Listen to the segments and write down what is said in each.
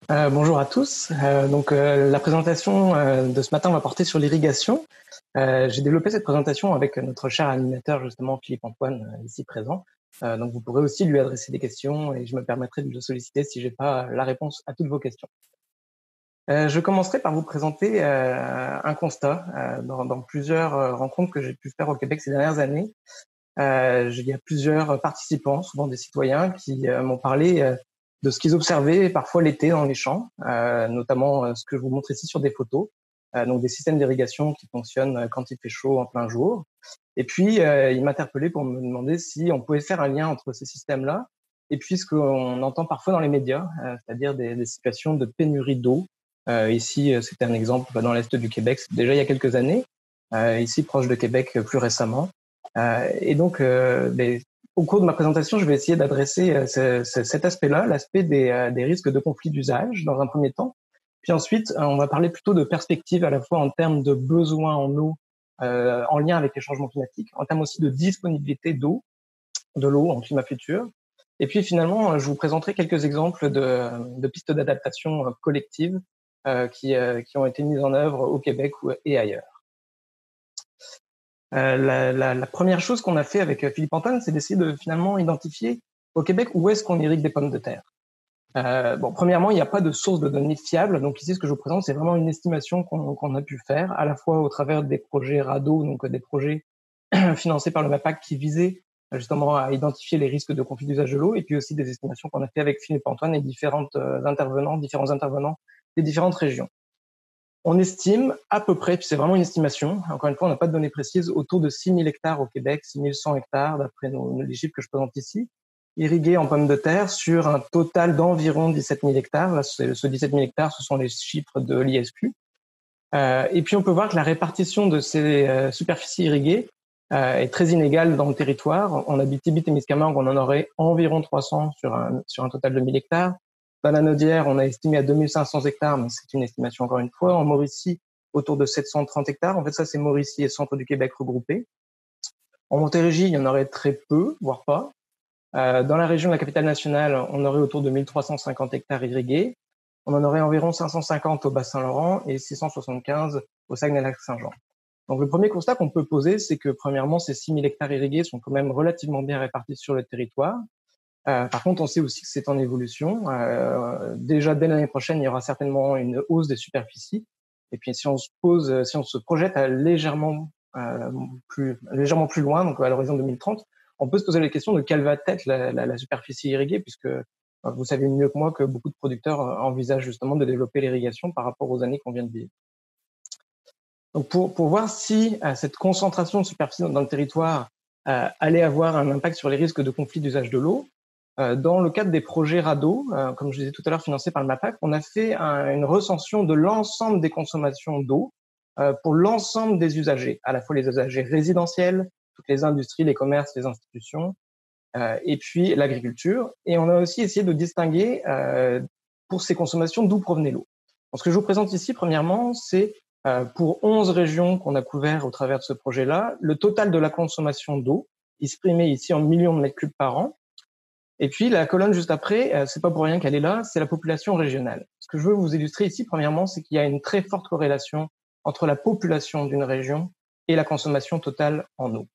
Bonjour à tous. La présentation de ce matin va porter sur l'irrigation. J'ai développé cette présentation avec notre cher animateur, justement, Philippe-Antoine, ici présent. Donc vous pourrez aussi lui adresser des questions et je me permettrai de le solliciter si j'ai pas la réponse à toutes vos questions. Je commencerai par vous présenter un constat dans plusieurs rencontres que j'ai pu faire au Québec ces dernières années. Il y a plusieurs participants, souvent des citoyens, qui m'ont parlé de ce qu'ils observaient parfois l'été dans les champs, notamment ce que je vous montre ici sur des photos, donc des systèmes d'irrigation qui fonctionnent quand il fait chaud en plein jour. Et puis, ils m'interpellaient pour me demander si on pouvait faire un lien entre ces systèmes-là et puis ce qu'on entend parfois dans les médias, c'est-à-dire des situations de pénurie d'eau. Ici, c'était un exemple dans l'est du Québec, déjà il y a quelques années, ici proche de Québec plus récemment. Au cours de ma présentation, je vais essayer d'adresser cet aspect-là, l'aspect des risques de conflit d'usage dans un premier temps. Puis ensuite, on va parler plutôt de perspectives à la fois en termes de besoins en eau en lien avec les changements climatiques, en termes aussi de disponibilité d'eau, de l'eau en climat futur. Et puis finalement, je vous présenterai quelques exemples de pistes d'adaptation collective qui ont été mises en œuvre au Québec et ailleurs. La première chose qu'on a fait avec Philippe Antoine, c'est d'essayer de finalement identifier au Québec où est-ce qu'on irrigue des pommes de terre. Premièrement, il n'y a pas de source de données fiable. Donc ici, ce que je vous présente, c'est vraiment une estimation qu'on a pu faire, à la fois au travers des projets RADO, donc des projets financés par le MAPAC qui visaient justement à identifier les risques de conflit d'usage de l'eau, et puis aussi des estimations qu'on a fait avec Philippe Antoine et différents intervenants des différentes régions. On estime à peu près, puis c'est vraiment une estimation, encore une fois, on n'a pas de données précises, autour de 6 000 hectares au Québec, 6 100 hectares, d'après les chiffres que je présente ici, irrigués en pommes de terre sur un total d'environ 17 000 hectares. Là, ce 17 000 hectares, ce sont les chiffres de l'ISQ. Et puis, on peut voir que la répartition de ces superficies irriguées est très inégale dans le territoire. On habite Tibit-Témiscamingue, on en aurait environ 300 sur un total de 1 000 hectares. Dans la Naudière, on a estimé à 2 500 hectares, mais c'est une estimation encore une fois. En Mauricie, autour de 730 hectares. En fait, ça, c'est Mauricie et centre du Québec regroupés. En Montérégie, il y en aurait très peu, voire pas. Dans la région de la capitale nationale, on aurait autour de 1350 hectares irrigués. On en aurait environ 550 au Bas-Saint-Laurent et 675 au Saguenay-Lac-Saint-Jean. Donc, le premier constat qu'on peut poser, c'est que, premièrement, ces 6 000 hectares irrigués sont quand même relativement bien répartis sur le territoire. Par contre, on sait aussi que c'est en évolution. Déjà, dès l'année prochaine, il y aura certainement une hausse des superficies. Et puis, si on se projette à légèrement plus loin, donc à l'horizon 2030, on peut se poser la question de quelle va être la superficie irriguée, puisque vous savez mieux que moi que beaucoup de producteurs envisagent justement de développer l'irrigation par rapport aux années qu'on vient de vivre. Donc, pour voir si cette concentration de superficie dans le territoire allait avoir un impact sur les risques de conflit d'usage de l'eau, dans le cadre des projets RADO, comme je disais tout à l'heure, financés par le MAPAC, on a fait une recension de l'ensemble des consommations d'eau pour l'ensemble des usagers, à la fois les usagers résidentiels, toutes les industries, les commerces, les institutions, et puis l'agriculture. Et on a aussi essayé de distinguer pour ces consommations d'où provenait l'eau. Donc, ce que je vous présente ici, premièrement, c'est pour 11 régions qu'on a couvertes au travers de ce projet-là, le total de la consommation d'eau, exprimé ici en millions de mètres cubes par an. Et puis, la colonne juste après, c'est pas pour rien qu'elle est là, c'est la population régionale. Ce que je veux vous illustrer ici, premièrement, c'est qu'il y a une très forte corrélation entre la population d'une région et la consommation totale en eau.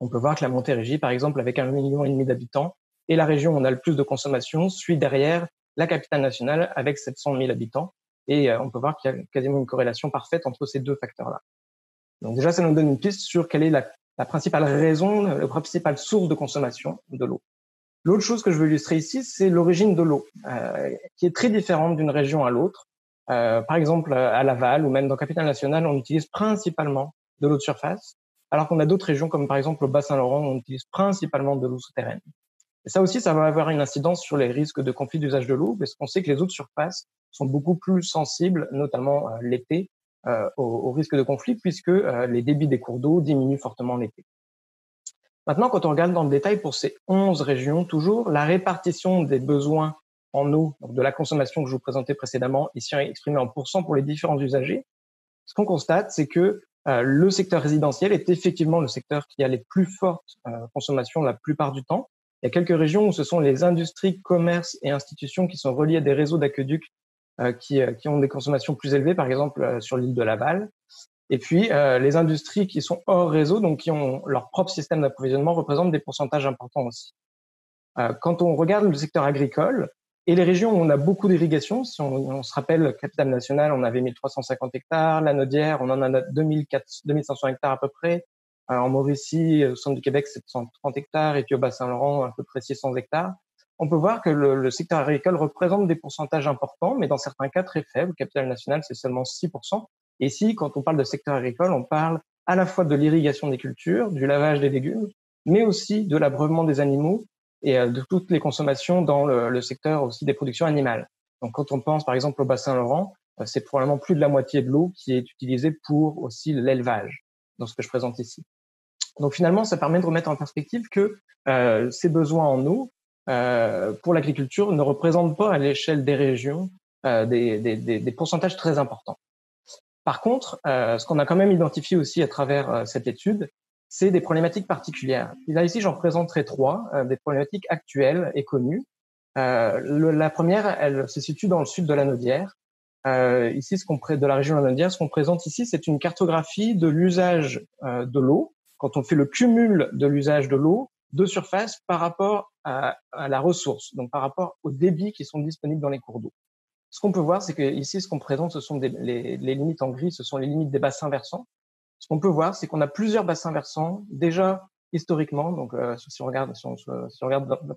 On peut voir que la Montérégie, par exemple, avec 1,5 million d'habitants, et la région où on a le plus de consommation, suit derrière la capitale nationale avec 700 000 habitants. Et on peut voir qu'il y a quasiment une corrélation parfaite entre ces deux facteurs-là. Donc déjà, ça nous donne une piste sur quelle est la principale raison, la principale source de consommation de l'eau. L'autre chose que je veux illustrer ici, c'est l'origine de l'eau, qui est très différente d'une région à l'autre. Par exemple, à Laval ou même dans Capitale-Nationale, on utilise principalement de l'eau de surface, alors qu'on a d'autres régions, comme par exemple au Bas-Saint-Laurent, où on utilise principalement de l'eau souterraine. Et ça aussi, ça va avoir une incidence sur les risques de conflit d'usage de l'eau, parce qu'on sait que les eaux de surface sont beaucoup plus sensibles, notamment l'été, au risque de conflit, puisque les débits des cours d'eau diminuent fortement l'été. Maintenant, quand on regarde dans le détail pour ces 11 régions, toujours, la répartition des besoins en eau, donc de la consommation que je vous présentais précédemment, ici exprimée en pourcents pour les différents usagers, ce qu'on constate, c'est que le secteur résidentiel est effectivement le secteur qui a les plus fortes consommations la plupart du temps. Il y a quelques régions où ce sont les industries, commerces et institutions qui sont reliées à des réseaux d'aqueducs qui ont des consommations plus élevées, par exemple sur l'île de Laval. Et puis, les industries qui sont hors réseau, donc qui ont leur propre système d'approvisionnement, représentent des pourcentages importants aussi. Quand on regarde le secteur agricole et les régions où on a beaucoup d'irrigation, si on se rappelle, Capitale-Nationale, on avait 1350 hectares, Lanaudière, on en a 2500 hectares à peu près, en Mauricie, au centre du Québec, 730 hectares, et puis au Bas-Saint-Laurent, à peu près 600 hectares. On peut voir que le secteur agricole représente des pourcentages importants, mais dans certains cas très faibles. Capitale-Nationale, c'est seulement 6%. Et ici, quand on parle de secteur agricole, on parle à la fois de l'irrigation des cultures, du lavage des légumes, mais aussi de l'abreuvement des animaux et de toutes les consommations dans le secteur aussi des productions animales. Donc, quand on pense par exemple au Bas-Saint-Laurent, c'est probablement plus de la moitié de l'eau qui est utilisée pour aussi l'élevage, dans ce que je présente ici. Donc, finalement, ça permet de remettre en perspective que ces besoins en eau pour l'agriculture ne représentent pas à l'échelle des régions des pourcentages très importants. Par contre, ce qu'on a quand même identifié aussi à travers cette étude, c'est des problématiques particulières. Et là, ici, j'en présenterai trois, des problématiques actuelles et connues. La première, elle se situe dans le sud de Lanaudière. Ici, de la région de Lanaudière, ce qu'on présente ici, c'est une cartographie de l'usage de l'eau, quand on fait le cumul de l'usage de l'eau de surface par rapport à la ressource, donc par rapport aux débits qui sont disponibles dans les cours d'eau. Ce qu'on peut voir, c'est que ici, ce qu'on présente, ce sont les limites en gris, ce sont les limites des bassins versants. Ce qu'on peut voir, c'est qu'on a plusieurs bassins versants déjà historiquement, donc si on regarde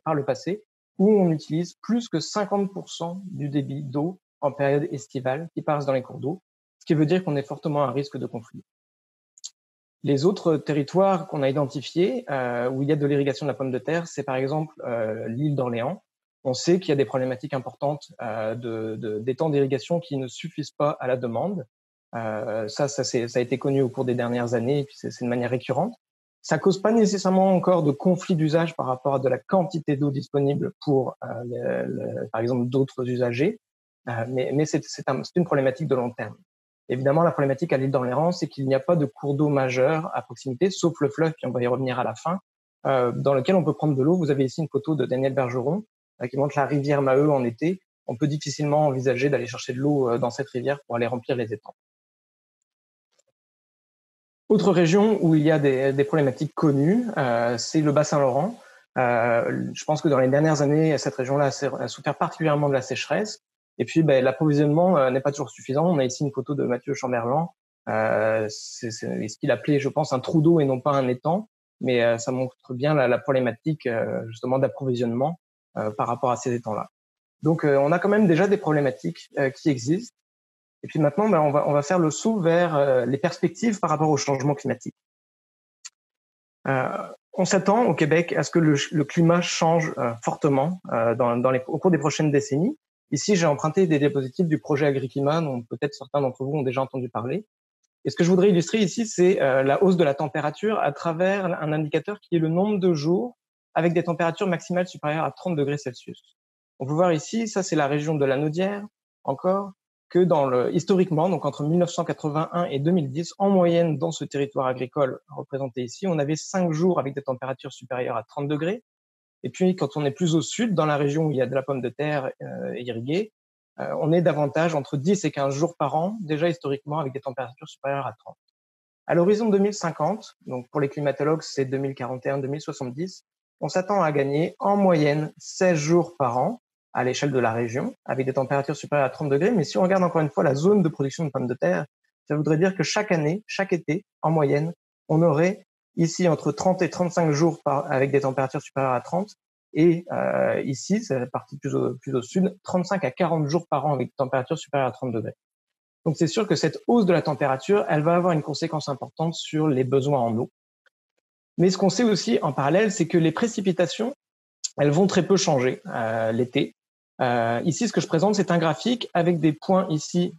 par le passé, où on utilise plus que 50% du débit d'eau en période estivale qui passe dans les cours d'eau, ce qui veut dire qu'on est fortement à risque de conflit. Les autres territoires qu'on a identifiés où il y a de l'irrigation de la pomme de terre, c'est par exemple l'île d'Orléans. On sait qu'il y a des problématiques importantes des temps d'irrigation qui ne suffisent pas à la demande. Ça a été connu au cours des dernières années, et puis c'est de manière récurrente. Ça cause pas nécessairement encore de conflit d'usage par rapport à de la quantité d'eau disponible pour, par exemple, d'autres usagers, mais c'est une problématique de long terme. Évidemment, la problématique à l'île d'Orléans, c'est qu'il n'y a pas de cours d'eau majeur à proximité, sauf le fleuve, puis on va y revenir à la fin, dans lequel on peut prendre de l'eau. Vous avez ici une photo de Daniel Bergeron qui montre la rivière Maheu en été. On peut difficilement envisager d'aller chercher de l'eau dans cette rivière pour aller remplir les étangs. Autre région où il y a des problématiques connues, c'est le Bas-Saint-Laurent. Je pense que dans les dernières années, cette région-là a souffert particulièrement de la sécheresse. Et puis, l'approvisionnement n'est pas toujours suffisant. On a ici une photo de Mathieu Chamberlain. C'est ce qu'il appelait, je pense, un trou d'eau et non pas un étang. Mais ça montre bien la problématique justement d'approvisionnement par rapport à ces étangs-là. Donc, on a quand même déjà des problématiques qui existent. Et puis maintenant, on va faire le saut vers les perspectives par rapport au changement climatique. On s'attend au Québec à ce que le climat change fortement au cours des prochaines décennies. Ici, j'ai emprunté des diapositives du projet Agriclimat, dont peut-être certains d'entre vous ont déjà entendu parler. Et ce que je voudrais illustrer ici, c'est la hausse de la température à travers un indicateur qui est le nombre de jours avec des températures maximales supérieures à 30 degrés Celsius. On peut voir ici, ça c'est la région de Lanaudière, encore, que historiquement, donc entre 1981 et 2010, en moyenne dans ce territoire agricole représenté ici, on avait 5 jours avec des températures supérieures à 30 degrés. Et puis, quand on est plus au sud, dans la région où il y a de la pomme de terre irriguée, on est davantage entre 10 et 15 jours par an, déjà historiquement, avec des températures supérieures à 30. À l'horizon 2050, donc pour les climatologues, c'est 2041-2070, on s'attend à gagner en moyenne 16 jours par an à l'échelle de la région, avec des températures supérieures à 30 degrés. Mais si on regarde encore une fois la zone de production de pommes de terre, ça voudrait dire que chaque année, chaque été, en moyenne, on aurait ici entre 30 et 35 jours avec des températures supérieures à 30. Et ici, c'est la partie plus au sud, 35 à 40 jours par an avec des températures supérieures à 30 degrés. Donc c'est sûr que cette hausse de la température, elle va avoir une conséquence importante sur les besoins en eau. Mais ce qu'on sait aussi en parallèle, c'est que les précipitations, elles vont très peu changer l'été. Ici, ce que je présente, c'est un graphique avec des points ici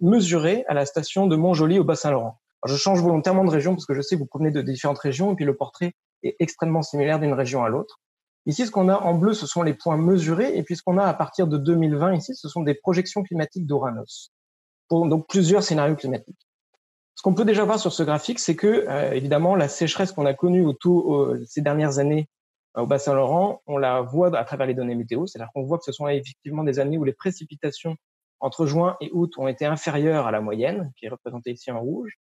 mesurés à la station de Montjoly au Bas-Saint-Laurent. Je change volontairement de région parce que je sais que vous provenez de différentes régions et puis le portrait est extrêmement similaire d'une région à l'autre. Ici, ce qu'on a en bleu, ce sont les points mesurés et puis ce qu'on a à partir de 2020 ici, ce sont des projections climatiques d'Ouranos. Donc plusieurs scénarios climatiques. Ce qu'on peut déjà voir sur ce graphique, c'est que évidemment la sécheresse qu'on a connue ces dernières années au Bas-Saint-Laurent, on la voit à travers les données météo, c'est-à-dire qu'on voit que ce sont effectivement des années où les précipitations entre juin et août ont été inférieures à la moyenne, qui est représentée ici en rouge.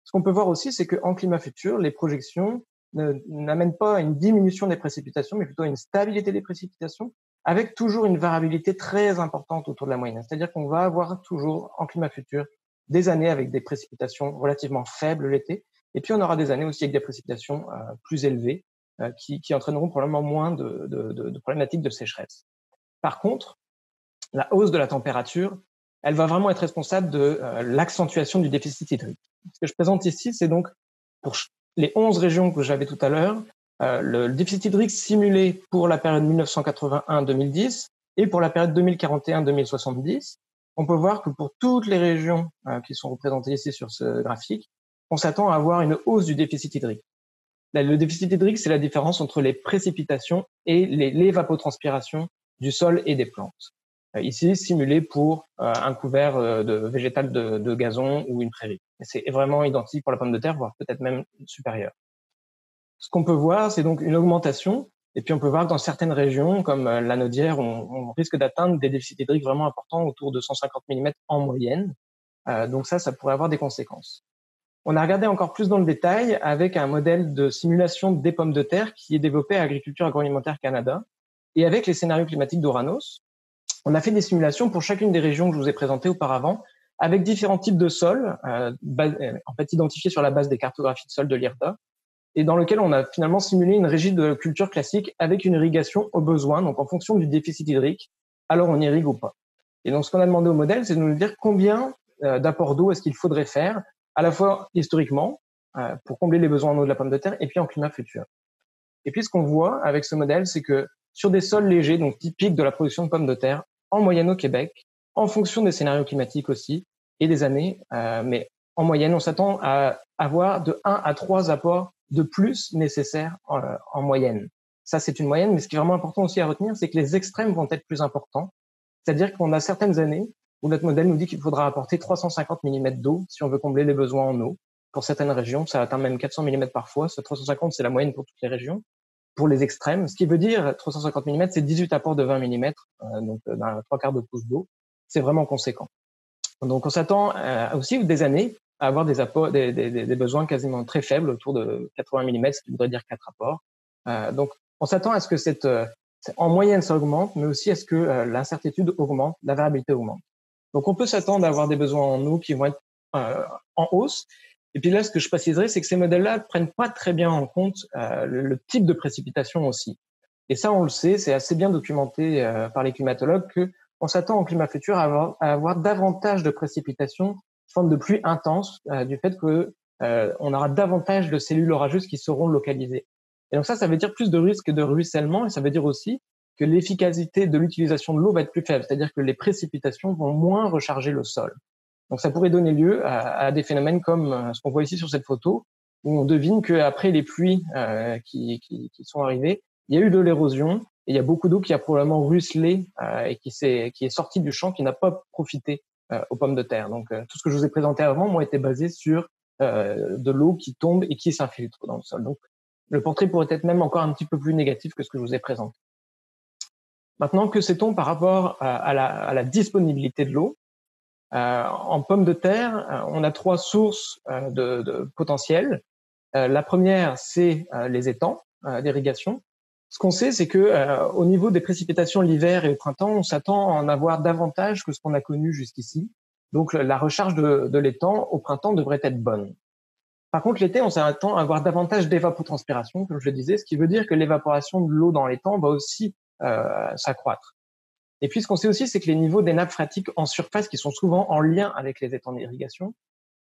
Ce qu'on peut voir aussi, c'est qu'en climat futur, les projections n'amènent pas à une diminution des précipitations, mais plutôt à une stabilité des précipitations, avec toujours une variabilité très importante autour de la moyenne. C'est-à-dire qu'on va avoir toujours, en climat futur, des années avec des précipitations relativement faibles l'été, et puis on aura des années aussi avec des précipitations plus élevées, qui entraîneront probablement moins de problématiques de sécheresse. Par contre, la hausse de la température, elle va vraiment être responsable de l'accentuation du déficit hydrique. Ce que je présente ici, c'est donc pour les 11 régions que j'avais tout à l'heure, le déficit hydrique simulé pour la période 1981-2010 et pour la période 2041-2070. On peut voir que pour toutes les régions qui sont représentées ici sur ce graphique, on s'attend à avoir une hausse du déficit hydrique. Le déficit hydrique, c'est la différence entre les précipitations et l'évapotranspiration du sol et des plantes. Ici, simulé pour un couvert végétal de gazon ou une prairie. C'est vraiment identique pour la pomme de terre, voire peut-être même supérieur. Ce qu'on peut voir, c'est donc une augmentation. Et puis, on peut voir que dans certaines régions, comme l'Anaudière, on risque d'atteindre des déficits hydriques vraiment importants, autour de 150 mm en moyenne. Donc ça pourrait avoir des conséquences. On a regardé encore plus dans le détail avec un modèle de simulation des pommes de terre qui est développé à Agriculture Agroalimentaire Canada. Et avec les scénarios climatiques d'Ouranos, on a fait des simulations pour chacune des régions que je vous ai présentées auparavant, avec différents types de sols, en fait identifiés sur la base des cartographies de sol de l'IRDA, et dans lequel on a finalement simulé une régie de culture classique avec une irrigation au besoin, donc en fonction du déficit hydrique, alors on irrigue ou pas. Et donc ce qu'on a demandé au modèle, c'est de nous dire combien d'apports d'eau est-ce qu'il faudrait faire, à la fois historiquement, pour combler les besoins en eau de la pomme de terre, et puis en climat futur. Et puis ce qu'on voit avec ce modèle, c'est que sur des sols légers, donc typiques de la production de pommes de terre, en moyenne au Québec, en fonction des scénarios climatiques aussi, et des années, mais en moyenne, on s'attend à avoir de 1 à 3 apports de plus nécessaires en moyenne. Ça, c'est une moyenne, mais ce qui est vraiment important aussi à retenir, c'est que les extrêmes vont être plus importants. C'est-à-dire qu'on a certaines années où notre modèle nous dit qu'il faudra apporter 350 mm d'eau si on veut combler les besoins en eau. Pour certaines régions, ça atteint même 400 mm parfois. Ce 350, c'est la moyenne pour toutes les régions. Pour les extrêmes, ce qui veut dire 350 mm, c'est 18 apports de 20 mm, donc d'un 3/4 de pouce d'eau. C'est vraiment conséquent. Donc on s'attend aussi des années à avoir des apports, des besoins quasiment très faibles, autour de 80 mm, ce qui voudrait dire 4 apports. Donc on s'attend à ce que en moyenne ça augmente, mais aussi à ce que l'incertitude augmente, la variabilité augmente. Donc on peut s'attendre à avoir des besoins en eau qui vont être en hausse. Et puis là, ce que je préciserai, c'est que ces modèles-là ne prennent pas très bien en compte le type de précipitation aussi. Et ça, on le sait, c'est assez bien documenté par les climatologues qu'on s'attend en climat futur à avoir davantage de précipitations, forme de pluie intense, du fait que on aura davantage de cellules orageuses qui seront localisées. Et donc ça veut dire plus de risque de ruissellement, et ça veut dire aussi que l'efficacité de l'utilisation de l'eau va être plus faible, c'est-à-dire que les précipitations vont moins recharger le sol. Donc ça pourrait donner lieu à des phénomènes comme ce qu'on voit ici sur cette photo, où on devine qu'après les pluies qui sont arrivées, il y a eu de l'érosion, et il y a beaucoup d'eau qui a probablement ruisselé et qui est sortie du champ, qui n'a pas profité aux pommes de terre. Donc tout ce que je vous ai présenté avant, moi, était basé sur de l'eau qui tombe et qui s'infiltre dans le sol. Donc le portrait pourrait être même encore un petit peu plus négatif que ce que je vous ai présenté. Maintenant, que sait-on par rapport à la disponibilité de l'eau? En pommes de terre, on a 3 sources de potentiel. La première, c'est les étangs d'irrigation. Ce qu'on sait, c'est que au niveau des précipitations l'hiver et au printemps, on s'attend à en avoir davantage que ce qu'on a connu jusqu'ici. Donc la recharge de l'étang au printemps devrait être bonne. Par contre, l'été, on s'attend à avoir davantage d'évapotranspiration, comme je le disais, ce qui veut dire que l'évaporation de l'eau dans l'étang va aussi s'accroître. Et puis, ce qu'on sait aussi, c'est que les niveaux des nappes phréatiques en surface, qui sont souvent en lien avec les étangs d'irrigation,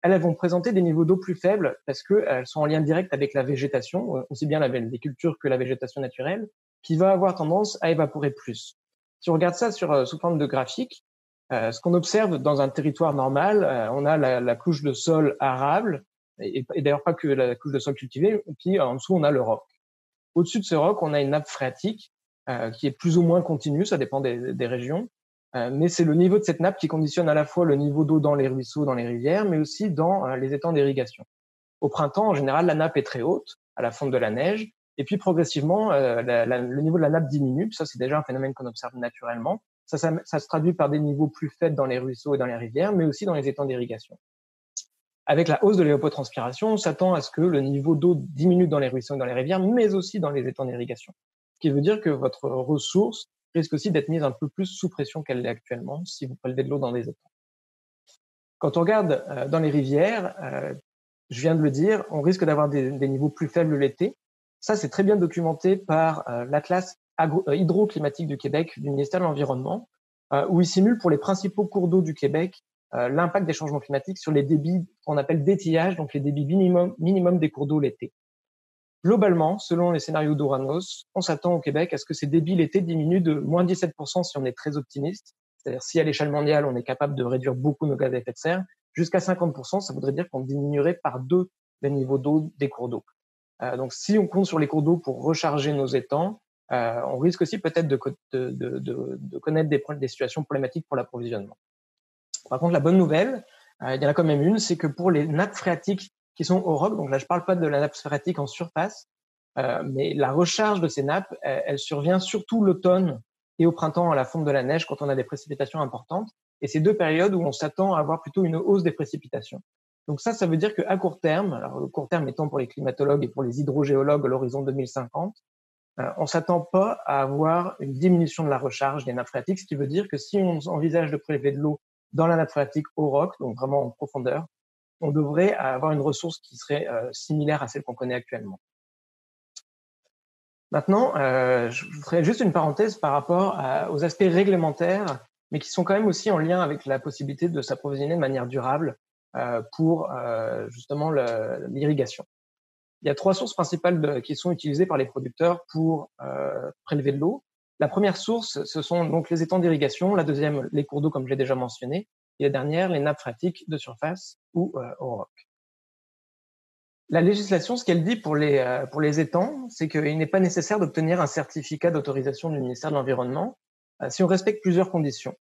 elles vont présenter des niveaux d'eau plus faibles parce qu'elles sont en lien direct avec la végétation, aussi bien les cultures que la végétation naturelle, qui va avoir tendance à évaporer plus. Si on regarde ça sous forme de graphique, ce qu'on observe dans un territoire normal, on a la couche de sol arable, et d'ailleurs pas que la couche de sol cultivée, et puis en dessous, on a le roc. Au-dessus de ce roc, on a une nappe phréatique qui est plus ou moins continue, ça dépend des régions, mais c'est le niveau de cette nappe qui conditionne à la fois le niveau d'eau dans les ruisseaux, dans les rivières, mais aussi dans les étangs d'irrigation. Au printemps, en général, la nappe est très haute, à la fonte de la neige, et puis progressivement, le niveau de la nappe diminue. Ça, c'est déjà un phénomène qu'on observe naturellement. Ça se traduit par des niveaux plus faibles dans les ruisseaux et dans les rivières, mais aussi dans les étangs d'irrigation. Avec la hausse de l'évapotranspiration, on s'attend à ce que le niveau d'eau diminue dans les ruisseaux et dans les rivières, mais aussi dans les étangs d'irrigation. Ce qui veut dire que votre ressource risque aussi d'être mise un peu plus sous pression qu'elle l'est actuellement si vous prélevez de l'eau dans des étangs. Quand on regarde dans les rivières, je viens de le dire, on risque d'avoir des niveaux plus faibles l'été. Ça, c'est très bien documenté par l'Atlas hydroclimatique du Québec du ministère de l'Environnement, où il simule pour les principaux cours d'eau du Québec l'impact des changements climatiques sur les débits qu'on appelle d'étillage, donc les débits minimum des cours d'eau l'été. Globalement, selon les scénarios d'Ouranos, on s'attend au Québec à ce que ces débits l'été diminuent de moins 17% si on est très optimiste, c'est-à-dire si à l'échelle mondiale on est capable de réduire beaucoup nos gaz à effet de serre, jusqu'à 50%, ça voudrait dire qu'on diminuerait par 2 les niveaux d'eau des cours d'eau. Donc si on compte sur les cours d'eau pour recharger nos étangs, on risque aussi peut-être de connaître des situations problématiques pour l'approvisionnement. Par contre, la bonne nouvelle, il y en a quand même une, c'est que pour les nappes phréatiques qui sont au roc, donc là je parle pas de la nappe phréatique en surface, mais la recharge de ces nappes, elle survient surtout l'automne et au printemps à la fonte de la neige quand on a des précipitations importantes. Et c'est 2 périodes où on s'attend à avoir plutôt une hausse des précipitations. Donc ça veut dire qu'à court terme, alors le court terme étant pour les climatologues et pour les hydrogéologues à l'horizon 2050, on s'attend pas à avoir une diminution de la recharge des nappes phréatiques, ce qui veut dire que si on envisage de prélever de l'eau dans la nappe phréatique au roc, donc vraiment en profondeur, on devrait avoir une ressource qui serait similaire à celle qu'on connaît actuellement. Maintenant, je ferai juste une parenthèse par rapport aux aspects réglementaires, mais qui sont quand même aussi en lien avec la possibilité de s'approvisionner de manière durable pour justement l'irrigation. Il y a 3 sources principales qui sont utilisées par les producteurs pour prélever de l'eau. La première source, ce sont donc les étangs d'irrigation. La deuxième, les cours d'eau, comme j'ai déjà mentionné. Et la dernière, les nappes phréatiques de surface ou au roc. La législation, ce qu'elle dit pour les étangs, c'est qu'il n'est pas nécessaire d'obtenir un certificat d'autorisation du ministère de l'Environnement si on respecte plusieurs conditions.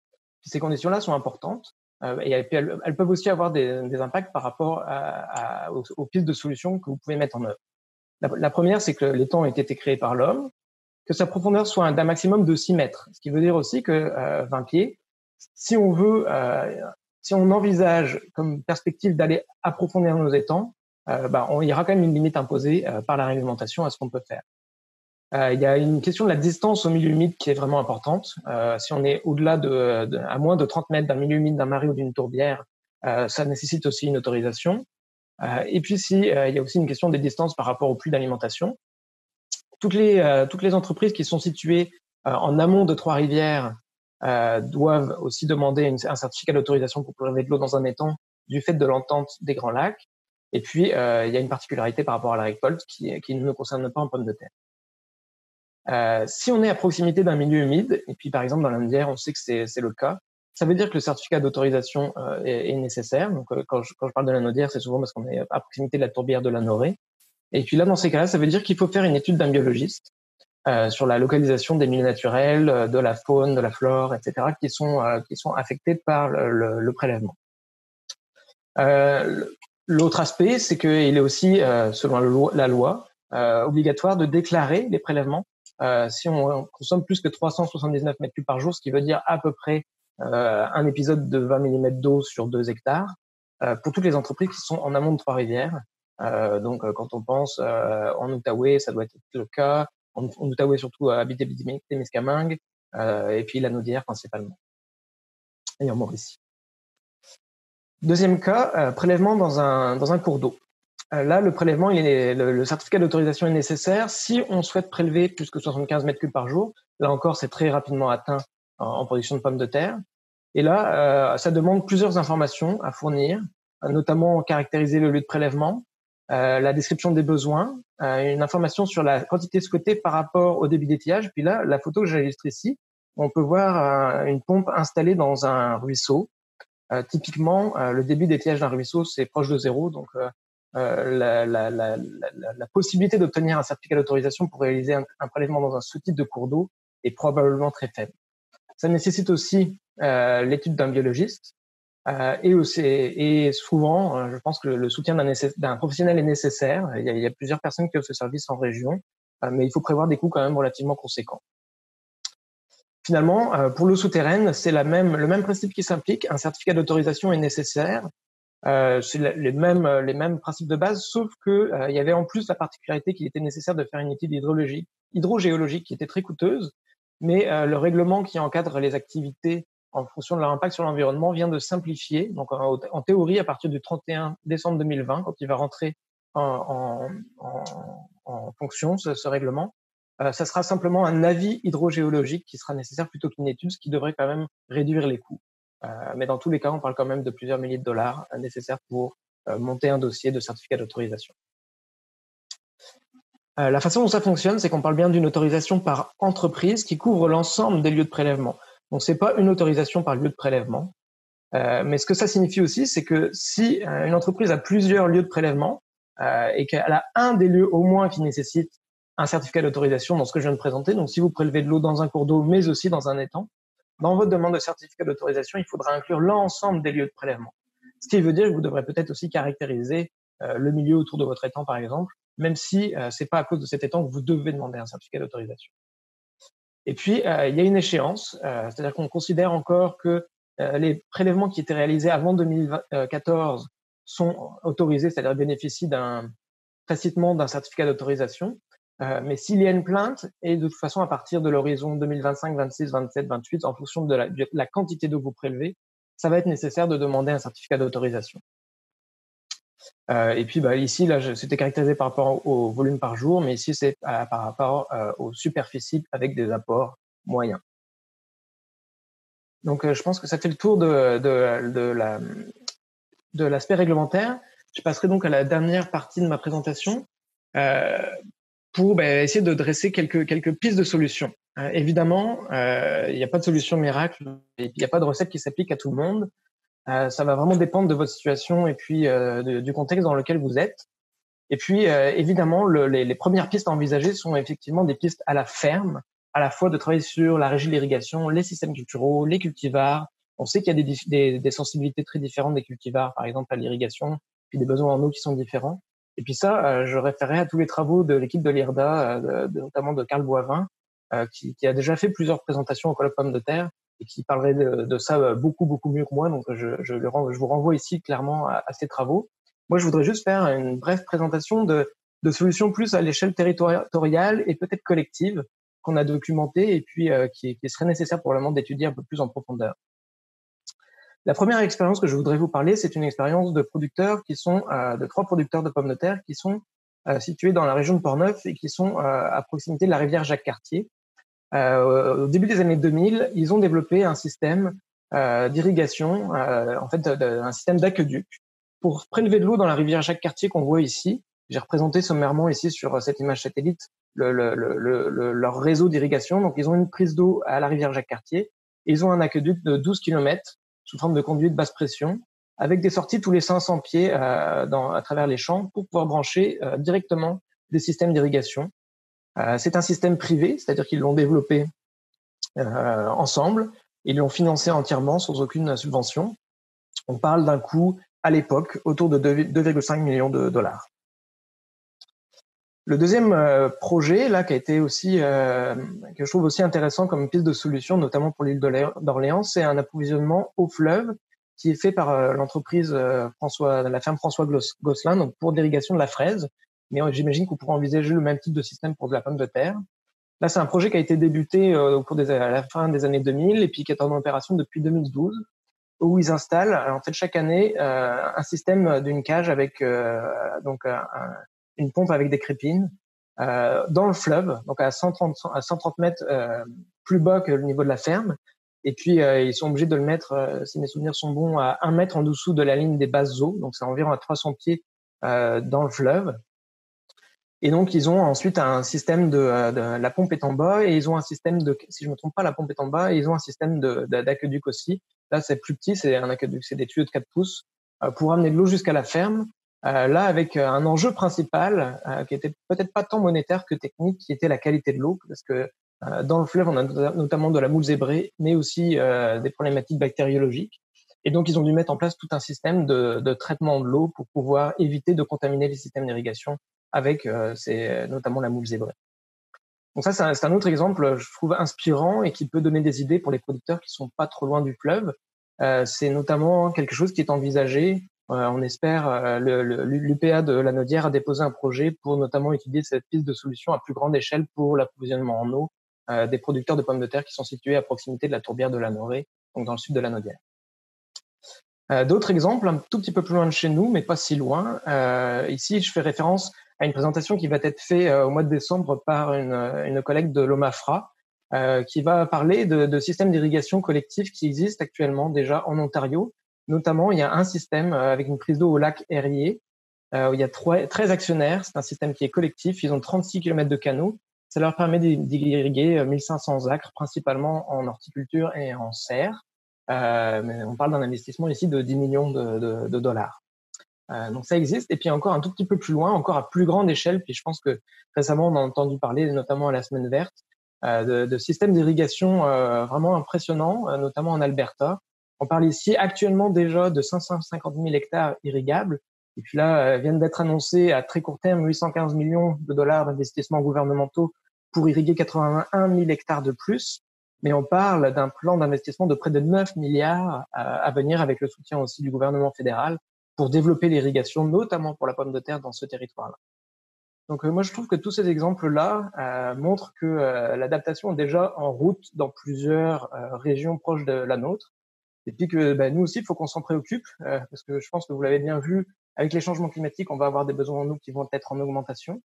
Ces conditions-là sont importantes et elles peuvent aussi avoir des impacts par rapport aux pistes de solutions que vous pouvez mettre en œuvre. La première, c'est que l'étang ait été créé par l'homme, que sa profondeur soit d'un maximum de 6 mètres, ce qui veut dire aussi que 20 pieds, si on envisage comme perspective d'aller approfondir nos étangs, il y aura quand même une limite imposée par la réglementation à ce qu'on peut faire. Il y a une question de la distance au milieu humide qui est vraiment importante. Si on est au-delà à moins de 30 mètres d'un milieu humide d'un marais ou d'une tourbière, ça nécessite aussi une autorisation. Et puis il y a aussi une question des distances par rapport aux puits d'alimentation. Toutes les entreprises qui sont situées en amont de Trois-Rivières doivent aussi demander un certificat d'autorisation pour prélever de l'eau dans un étang du fait de l'entente des Grands Lacs. Et puis, il y a une particularité par rapport à la récolte qui ne concerne pas en pommes de terre. Si on est à proximité d'un milieu humide, et puis par exemple dans la Naudière, on sait que c'est le cas, ça veut dire que le certificat d'autorisation est nécessaire. Donc, quand je parle de la Naudière, c'est souvent parce qu'on est à proximité de la tourbière de la Norée. Et puis là, dans ces cas-là, ça veut dire qu'il faut faire une étude d'un biologiste sur la localisation des milieux naturels, de la faune, de la flore, etc., qui sont affectés par le prélèvement. L'autre aspect, c'est qu'il est aussi, selon la loi, obligatoire de déclarer les prélèvements si on consomme plus que 379 mètres cubes par jour, ce qui veut dire à peu près un épisode de 20 mm d'eau sur 2 hectares, pour toutes les entreprises qui sont en amont de Trois-Rivières. Donc, quand on pense en Outaouais, ça doit être le cas. En Outaouais, surtout à Abitibi-Témiscamingue, et puis la Naudière principalement, et en Mauricie. Deuxième cas, prélèvement dans un cours d'eau. Là, le prélèvement, le certificat d'autorisation est nécessaire si on souhaite prélever plus que 75 mètres cubes par jour. Là encore, c'est très rapidement atteint en production de pommes de terre. Et là, ça demande plusieurs informations à fournir, notamment caractériser le lieu de prélèvement, la description des besoins, une information sur la quantité souhaitée par rapport au débit d'étillage. Puis là, la photo que j'illustre ici, on peut voir une pompe installée dans un ruisseau. Typiquement, le débit d'étillage d'un ruisseau, c'est proche de 0, donc la possibilité d'obtenir un certificat d'autorisation pour réaliser un prélèvement dans un sous-type de cours d'eau est probablement très faible. Ça nécessite aussi l'étude d'un biologiste et souvent, je pense que le soutien d'un professionnel est nécessaire. Il y a plusieurs personnes qui offrent ce service en région, mais il faut prévoir des coûts quand même relativement conséquents. Finalement, pour l'eau souterraine, c'est le même principe qui s'implique. Un certificat d'autorisation est nécessaire. C'est les mêmes principes de base, sauf que il y avait en plus la particularité qu'il était nécessaire de faire une étude hydrogéologique qui était très coûteuse, mais le règlement qui encadre les activités en fonction de leur impact sur l'environnement vient de simplifier. Donc en théorie, à partir du 31 décembre 2020, quand il va rentrer en fonction, ce règlement, ça sera simplement un avis hydrogéologique qui sera nécessaire plutôt qu'une étude, ce qui devrait quand même réduire les coûts. Mais dans tous les cas, on parle quand même de plusieurs milliers de dollars nécessaires pour monter un dossier de certificat d'autorisation. La façon dont ça fonctionne, c'est qu'on parle bien d'une autorisation par entreprise qui couvre l'ensemble des lieux de prélèvement. Donc, c'est pas une autorisation par lieu de prélèvement. Mais ce que ça signifie aussi, c'est que si une entreprise a plusieurs lieux de prélèvement et qu'elle a un des lieux au moins qui nécessite un certificat d'autorisation dans ce que je viens de présenter, donc si vous prélevez de l'eau dans un cours d'eau, mais aussi dans un étang, dans votre demande de certificat d'autorisation, il faudra inclure l'ensemble des lieux de prélèvement. Ce qui veut dire que vous devrez peut-être aussi caractériser le milieu autour de votre étang, par exemple, même si c'est pas à cause de cet étang que vous devez demander un certificat d'autorisation. Et puis, il y a une échéance, c'est-à-dire qu'on considère encore que les prélèvements qui étaient réalisés avant 2014 sont autorisés, c'est-à-dire bénéficient tacitement d'un certificat d'autorisation. Mais s'il y a une plainte, et de toute façon à partir de l'horizon 2025, 26, 27, 28, en fonction de la quantité d'eau que vous prélevez, ça va être nécessaire de demander un certificat d'autorisation. Et puis ici, là, c'était caractérisé par rapport au volume par jour, mais ici c'est par rapport aux superficies avec des apports moyens. Donc je pense que ça fait le tour de l'aspect réglementaire. Je passerai donc à la dernière partie de ma présentation pour essayer de dresser quelques pistes de solutions. Évidemment, il n'y a pas de solution miracle, il n'y a pas de recette qui s'applique à tout le monde. Ça va vraiment dépendre de votre situation et puis du contexte dans lequel vous êtes. Et puis, évidemment, les premières pistes à envisager sont effectivement des pistes à la ferme, à la fois de travailler sur la régie de l'irrigation, les systèmes culturaux, les cultivars. On sait qu'il y a des sensibilités très différentes des cultivars, par exemple à l'irrigation, puis des besoins en eau qui sont différents. Et puis ça, je référerai à tous les travaux de l'équipe de l'IRDA, notamment de Carl Boivin, qui a déjà fait plusieurs présentations au colloque Pommes de Terre et qui parlerait de ça beaucoup mieux que moi. Donc, je vous renvoie ici clairement à ces travaux. Moi, je voudrais juste faire une brève présentation de solutions plus à l'échelle territoriale et peut-être collective qu'on a documentées et puis qui serait nécessaire probablement d'étudier un peu plus en profondeur. La première expérience que je voudrais vous parler, c'est une expérience de producteurs qui sont de 3 producteurs de pommes de terre qui sont situés dans la région de Portneuf et qui sont à proximité de la rivière Jacques-Cartier. Au début des années 2000, ils ont développé un système d'irrigation, en fait, un système d'aqueduc pour prélever de l'eau dans la rivière Jacques-Cartier qu'on voit ici. J'ai représenté sommairement ici sur cette image satellite leur réseau d'irrigation. Donc, ils ont une prise d'eau à la rivière Jacques-Cartier et ils ont un aqueduc de 12 km sous forme de conduite basse pression avec des sorties tous les 500 pieds à travers les champs pour pouvoir brancher directement des systèmes d'irrigation. C'est un système privé, c'est-à-dire qu'ils l'ont développé ensemble. Ils l'ont financé entièrement sans aucune subvention. On parle d'un coût à l'époque autour de 2,5 millions de dollars. Le deuxième projet, là, qui a été aussi, que je trouve aussi intéressant comme piste de solution, notamment pour l'île d'Orléans, c'est un approvisionnement au fleuve qui est fait par l'entreprise la ferme François Gosselin, donc pour l'irrigation de la fraise. Mais j'imagine qu'on pourra envisager le même type de système pour de la pomme de terre. Là, c'est un projet qui a été débuté au cours à la fin des années 2000 et puis qui est en opération depuis 2012, où ils installent en fait chaque année un système d'une cage avec une pompe avec des crépines dans le fleuve, donc à 130 mètres plus bas que le niveau de la ferme. Et puis ils sont obligés de le mettre, si mes souvenirs sont bons, à 1 mètre en dessous de la ligne des basses eaux, donc c'est environ à 300 pieds dans le fleuve. Et donc, ils ont ensuite un système la pompe est en bas et ils ont un système si je me trompe pas, la pompe est en bas et ils ont un système d'aqueduc aussi. Là, c'est plus petit, c'est un aqueduc, c'est des tuyaux de 4 pouces pour amener de l'eau jusqu'à la ferme. Là, avec un enjeu principal qui était peut-être pas tant monétaire que technique, qui était la qualité de l'eau, parce que dans le fleuve, on a notamment de la moule zébrée, mais aussi des problématiques bactériologiques. Et donc, ils ont dû mettre en place tout un système de traitement de l'eau pour pouvoir éviter de contaminer les systèmes d'irrigation avec notamment la moule zébrée. Donc ça, c'est un autre exemple, je trouve inspirant et qui peut donner des idées pour les producteurs qui sont pas trop loin du fleuve. C'est notamment quelque chose qui est envisagé. On espère, l'UPA de Lanaudière a déposé un projet pour notamment étudier cette piste de solution à plus grande échelle pour l'approvisionnement en eau des producteurs de pommes de terre qui sont situés à proximité de la tourbière de la Norée, donc dans le sud de Lanaudière. D'autres exemples, un tout petit peu plus loin de chez nous, mais pas si loin. Ici, je fais référence à une présentation qui va être faite au mois de décembre par une collègue de l'OMAFRA, qui va parler de systèmes d'irrigation collectif qui existent actuellement déjà en Ontario. Notamment, il y a un système avec une prise d'eau au lac Erie, où il y a 13 actionnaires. C'est un système qui est collectif. Ils ont 36 km de canaux. Ça leur permet d'irriguer 1500 acres, principalement en horticulture et en serre. Mais on parle d'un investissement ici de 10 millions de dollars. Donc ça existe. Et puis encore un tout petit peu plus loin, encore à plus grande échelle, puis je pense que récemment on a entendu parler, notamment à la Semaine verte, de systèmes d'irrigation vraiment impressionnants, notamment en Alberta. On parle ici actuellement déjà de 550 000 hectares irrigables. Et puis là, viennent d'être annoncés à très court terme 815 millions de dollars d'investissements gouvernementaux pour irriguer 81 000 hectares de plus. Mais on parle d'un plan d'investissement de près de 9 milliards à venir avec le soutien aussi du gouvernement fédéral pour développer l'irrigation, notamment pour la pomme de terre dans ce territoire-là. Donc moi, je trouve que tous ces exemples-là montrent que l'adaptation est déjà en route dans plusieurs régions proches de la nôtre. Et puis que nous aussi, il faut qu'on s'en préoccupe, parce que je pense que vous l'avez bien vu, avec les changements climatiques, on va avoir des besoins en eau qui vont être en augmentation.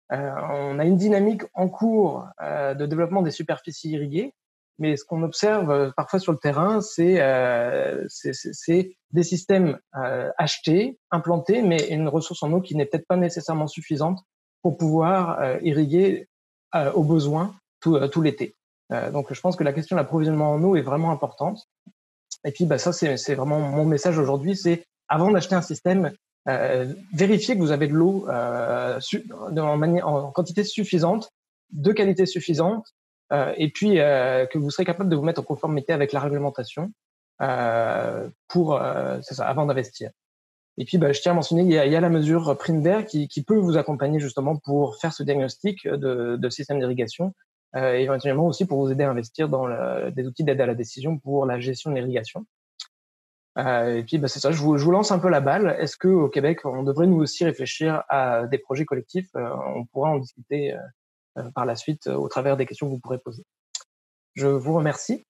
On a une dynamique en cours de développement des superficies irriguées, mais ce qu'on observe parfois sur le terrain, c'est des systèmes achetés, implantés, mais une ressource en eau qui n'est peut-être pas nécessairement suffisante pour pouvoir irriguer aux besoins tout l'été. Donc je pense que la question de l'approvisionnement en eau est vraiment importante. Et puis ça, c'est vraiment mon message aujourd'hui, c'est avant d'acheter un système, vérifiez que vous avez de l'eau en quantité suffisante, de qualité suffisante, et puis que vous serez capable de vous mettre en conformité avec la réglementation c'est ça, avant d'investir. Et puis je tiens à mentionner, il y a la mesure Prinder qui peut vous accompagner justement pour faire ce diagnostic de système d'irrigation, éventuellement aussi pour vous aider à investir dans des outils d'aide à la décision pour la gestion de l'irrigation. Et puis c'est ça, je vous lance un peu la balle. Est-ce que au Québec, on devrait nous aussi réfléchir à des projets collectifs? On pourra en discuter par la suite au travers des questions que vous pourrez poser. Je vous remercie.